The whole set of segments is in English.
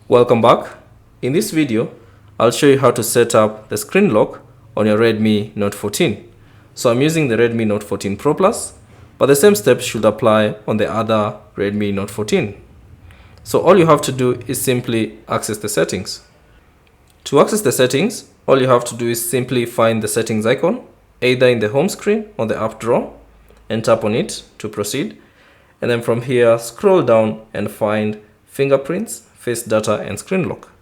Welcome back. In this video, I'll show you how to set up the screen lock on your Redmi Note 14. So I'm using the Redmi Note 14 Pro Plus, but the same steps should apply on the other Redmi Note 14. So all you have to do is simply access the settings. To access the settings, all you have to do is simply find the settings icon, either in the home screen or the app drawer, and tap on it to proceed. And then from here, scroll down and find fingerprints, face data, and screen lock.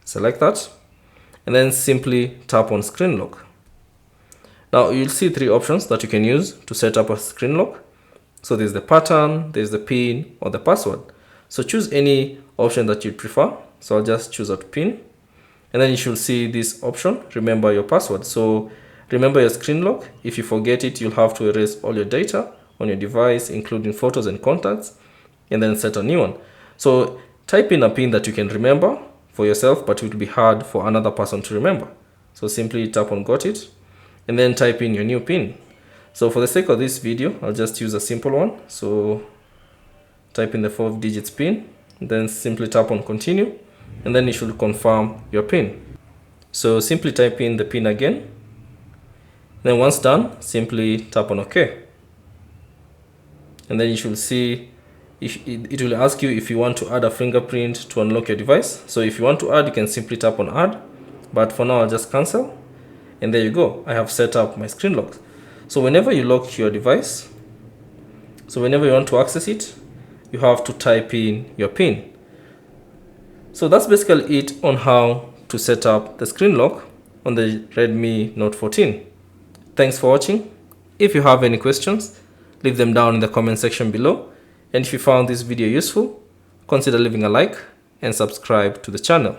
Select that and then simply tap on screen lock. Now you'll see three options that you can use to set up a screen lock. So there's the pattern, there's the pin, or the password. So choose any option that you prefer. So I'll just choose out pin, and then you should see this option, remember your password. So remember your screen lock. If you forget it, you'll have to erase all your data on your device, including photos and contacts, and then set a new one. So type in a pin that you can remember for yourself, but it will be hard for another person to remember. So simply tap on got it, and then type in your new pin. So for the sake of this video, I'll just use a simple one. So type in the 4 digits pin, then simply tap on continue, and then you should confirm your pin. So simply type in the pin again. Then once done, simply tap on OK. And then you should see it will ask you if you want to add a fingerprint to unlock your device. So if you want to add, you can simply tap on add, but for now I'll just cancel. And there you go, I have set up my screen lock. So whenever you lock your device, so whenever you want to access it, you have to type in your pin. So that's basically it on how to set up the screen lock on the Redmi Note 14. Thanks for watching. If you have any questions, leave them down in the comment section below. And if you found this video useful, consider leaving a like and subscribe to the channel.